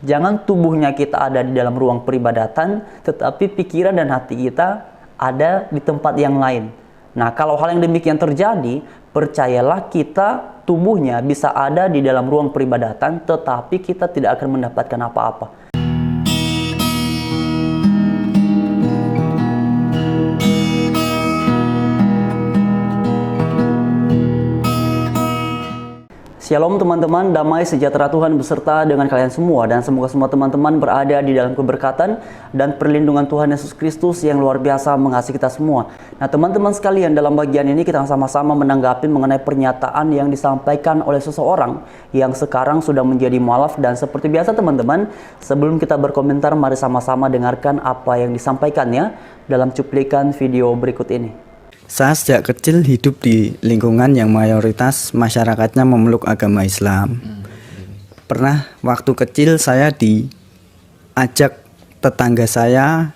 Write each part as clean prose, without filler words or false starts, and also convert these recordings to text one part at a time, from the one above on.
Jangan tubuhnya kita ada di dalam ruang peribadatan, tetapi pikiran dan hati kita ada di tempat yang lain. Nah, kalau hal yang demikian terjadi, percayalah kita tubuhnya bisa ada di dalam ruang peribadatan, tetapi kita tidak akan mendapatkan apa-apa. Shalom teman-teman, damai sejahtera Tuhan beserta dengan kalian semua, dan semoga semua teman-teman berada di dalam keberkatan dan perlindungan Tuhan Yesus Kristus yang luar biasa mengasihi kita semua. Nah teman-teman sekalian, dalam bagian ini kita sama-sama menanggapi mengenai pernyataan yang disampaikan oleh seseorang yang sekarang sudah menjadi mualaf. Dan seperti biasa teman-teman, sebelum kita berkomentar, mari sama-sama dengarkan apa yang disampaikannya dalam cuplikan video berikut ini. Saya sejak kecil hidup di lingkungan yang mayoritas masyarakatnya memeluk agama Islam. Pernah waktu kecil saya diajak tetangga saya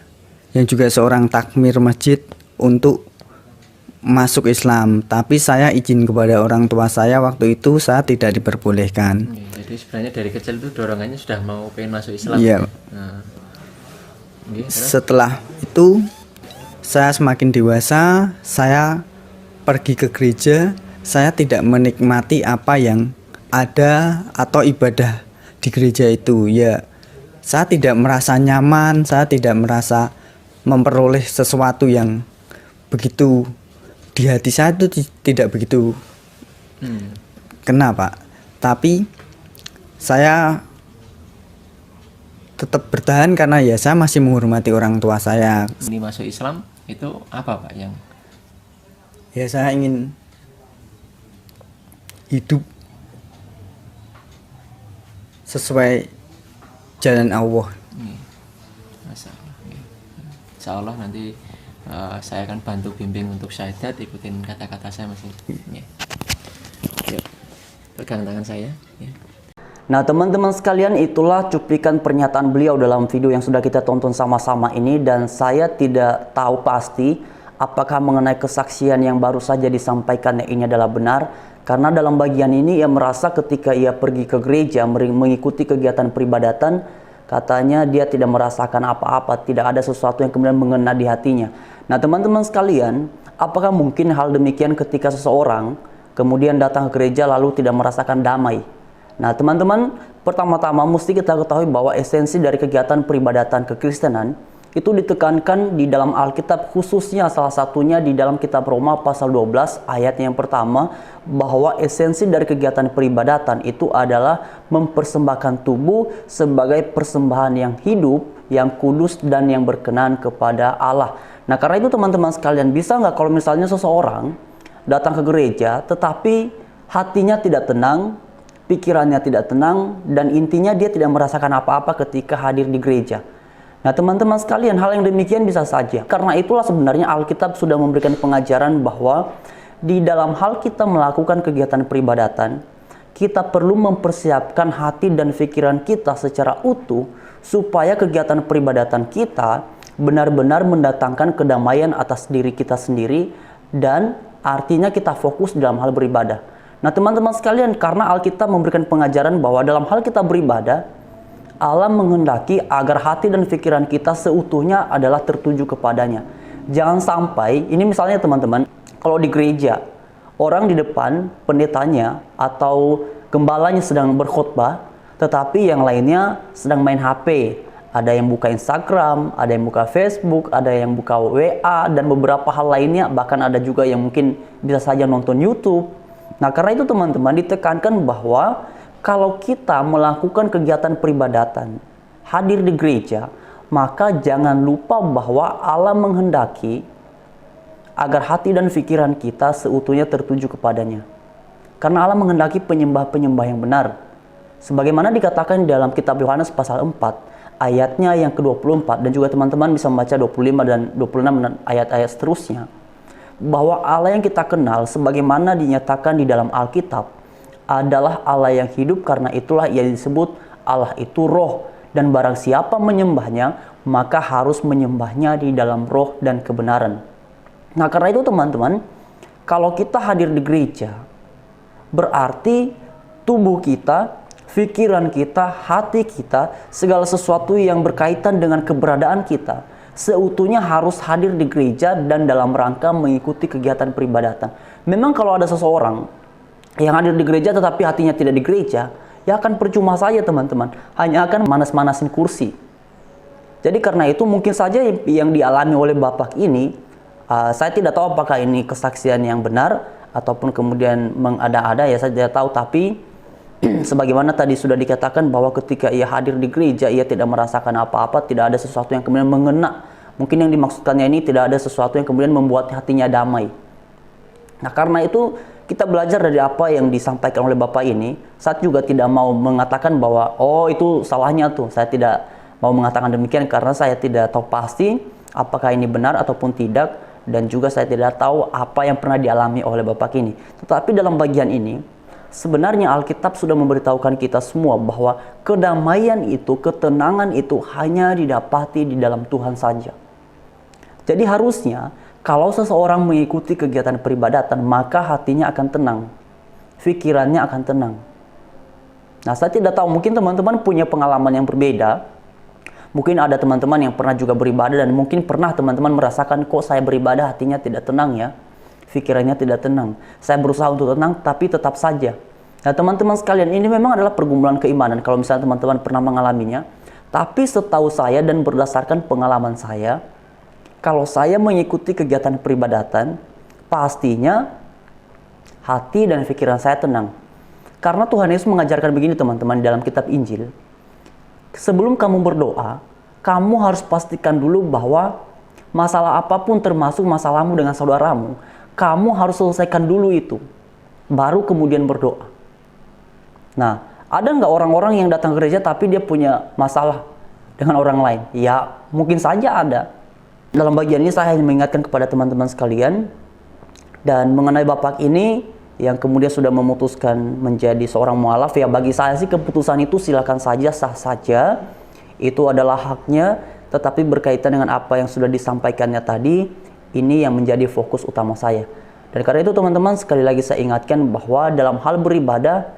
yang juga seorang takmir masjid untuk masuk Islam. Tapi saya izin kepada orang tua saya, waktu itu saya tidak diperbolehkan. Jadi sebenarnya dari kecil itu dorongannya sudah mau pengen masuk Islam. Iya. Nah. Setelah itu saya semakin dewasa, saya pergi ke gereja, saya tidak menikmati apa yang ada atau ibadah di gereja itu. Ya, saya tidak merasa nyaman, saya tidak merasa memperoleh sesuatu yang begitu di hati saya itu tidak begitu kena, Pak. Tapi saya tetap bertahan karena ya saya masih menghormati orang tua saya. Ini masuk Islam itu apa Pak yang? Ya saya ingin hidup sesuai jalan Allah. Insya Allah nanti saya akan bantu bimbing untuk syahadat, ikutin kata-kata saya masih. Yuk, pegang tangan saya. Ya. Nah teman-teman sekalian, itulah cuplikan pernyataan beliau dalam video yang sudah kita tonton sama-sama ini. Dan saya tidak tahu pasti apakah mengenai kesaksian yang baru saja disampaikannya ini adalah benar. Karena dalam bagian ini ia merasa ketika ia pergi ke gereja mengikuti kegiatan peribadatan, katanya dia tidak merasakan apa-apa, tidak ada sesuatu yang kemudian mengena di hatinya. Nah teman-teman sekalian, apakah mungkin hal demikian ketika seseorang kemudian datang ke gereja lalu tidak merasakan damai? Nah teman-teman, pertama-tama mesti kita ketahui bahwa esensi dari kegiatan peribadatan kekristenan itu ditekankan di dalam Alkitab, khususnya salah satunya di dalam kitab Roma pasal 12 ayat yang pertama, bahwa esensi dari kegiatan peribadatan itu adalah mempersembahkan tubuh sebagai persembahan yang hidup, yang kudus dan yang berkenan kepada Allah. Nah karena itu teman-teman sekalian, bisa nggak kalau misalnya seseorang datang ke gereja tetapi hatinya tidak tenang, pikirannya tidak tenang, dan intinya dia tidak merasakan apa-apa ketika hadir di gereja. Nah teman-teman sekalian, hal yang demikian bisa saja. Karena itulah sebenarnya Alkitab sudah memberikan pengajaran bahwa di dalam hal kita melakukan kegiatan peribadatan, kita perlu mempersiapkan hati dan pikiran kita secara utuh, supaya kegiatan peribadatan kita benar-benar mendatangkan kedamaian atas diri kita sendiri, dan artinya kita fokus dalam hal beribadah. Nah teman-teman sekalian, karena Alkitab memberikan pengajaran bahwa dalam hal kita beribadah, Allah menghendaki agar hati dan pikiran kita seutuhnya adalah tertuju kepadanya. Jangan sampai, ini misalnya teman-teman, kalau di gereja, orang di depan, pendetanya atau gembalanya sedang berkhotbah, tetapi yang lainnya sedang main HP. Ada yang buka Instagram, ada yang buka Facebook, ada yang buka WA, dan beberapa hal lainnya. Bahkan ada juga yang mungkin bisa saja nonton YouTube. Nah karena itu teman-teman, ditekankan bahwa kalau kita melakukan kegiatan peribadatan, hadir di gereja, maka jangan lupa bahwa Allah menghendaki agar hati dan pikiran kita seutuhnya tertuju kepadanya. Karena Allah menghendaki penyembah-penyembah yang benar. Sebagaimana dikatakan dalam kitab Yohanes pasal 4, ayatnya yang ke-24, dan juga teman-teman bisa membaca 25 dan 26 dan ayat-ayat seterusnya, bahwa Allah yang kita kenal sebagaimana dinyatakan di dalam Alkitab adalah Allah yang hidup. Karena itulah ia disebut Allah itu roh, dan barang siapa menyembahnya maka harus menyembahnya di dalam roh dan kebenaran. Nah karena itu teman-teman, kalau kita hadir di gereja, berarti tubuh kita pikiran kita, hati kita, segala sesuatu yang berkaitan dengan keberadaan kita seutuhnya harus hadir di gereja dan dalam rangka mengikuti kegiatan peribadatan. Memang kalau ada seseorang yang hadir di gereja tetapi hatinya tidak di gereja, ya akan percuma saja teman-teman, hanya akan manas-manasin kursi. Jadi karena itu mungkin saja yang dialami oleh Bapak ini, saya tidak tahu apakah ini kesaksian yang benar ataupun kemudian mengada-ada, ya saya tidak tahu, tapi sebagaimana tadi sudah dikatakan bahwa ketika ia hadir di gereja, ia tidak merasakan apa-apa, tidak ada sesuatu yang kemudian mengena. Mungkin yang dimaksudkannya ini tidak ada sesuatu yang kemudian membuat hatinya damai. Nah karena itu kita belajar dari apa yang disampaikan oleh Bapak ini. Saya juga tidak mau mengatakan bahwa oh itu salahnya tuh. Saya tidak mau mengatakan demikian karena saya tidak tahu pasti apakah ini benar ataupun tidak. Dan juga saya tidak tahu apa yang pernah dialami oleh Bapak ini. Tetapi dalam bagian ini, sebenarnya Alkitab sudah memberitahukan kita semua bahwa kedamaian itu, ketenangan itu hanya didapati di dalam Tuhan saja. Jadi harusnya kalau seseorang mengikuti kegiatan peribadatan, maka hatinya akan tenang, pikirannya akan tenang. Nah, saya tidak tahu, mungkin teman-teman punya pengalaman yang berbeda. Mungkin ada teman-teman yang pernah juga beribadah dan mungkin pernah teman-teman merasakan, kok saya beribadah hatinya tidak tenang ya, pikirannya tidak tenang. Saya berusaha untuk tenang, tapi tetap saja. Nah, teman-teman sekalian, ini memang adalah pergumulan keimanan kalau misalnya teman-teman pernah mengalaminya. Tapi setahu saya dan berdasarkan pengalaman saya, kalau saya mengikuti kegiatan peribadatan, pastinya hati dan pikiran saya tenang. Karena Tuhan Yesus mengajarkan begini teman-teman dalam kitab Injil. Sebelum kamu berdoa, kamu harus pastikan dulu bahwa masalah apapun termasuk masalahmu dengan saudaramu, kamu harus selesaikan dulu itu. Baru kemudian berdoa. Nah, ada nggak orang-orang yang datang ke gereja tapi dia punya masalah dengan orang lain? Ya, mungkin saja ada. Dalam bagian ini saya hanya mengingatkan kepada teman-teman sekalian dan mengenai Bapak ini yang kemudian sudah memutuskan menjadi seorang mualaf, ya bagi saya sih keputusan itu silakan saja, sah saja, itu adalah haknya, tetapi berkaitan dengan apa yang sudah disampaikannya tadi, ini yang menjadi fokus utama saya. Dan karena itu teman-teman, sekali lagi saya ingatkan bahwa dalam hal beribadah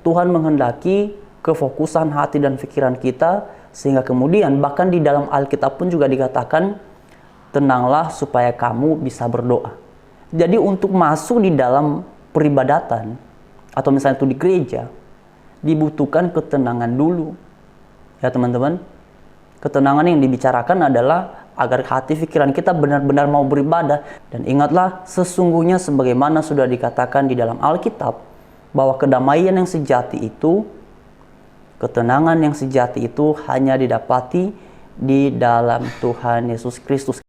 Tuhan menghendaki kefokusan hati dan pikiran kita, sehingga kemudian bahkan di dalam Alkitab pun juga dikatakan, tenanglah supaya kamu bisa berdoa. Jadi untuk masuk di dalam peribadatan, atau misalnya itu di gereja, dibutuhkan ketenangan dulu. Ya teman-teman, ketenangan yang dibicarakan adalah agar hati pikiran kita benar-benar mau beribadah. Dan ingatlah, sesungguhnya sebagaimana sudah dikatakan di dalam Alkitab, bahwa kedamaian yang sejati itu, ketenangan yang sejati itu hanya didapati di dalam Tuhan Yesus Kristus.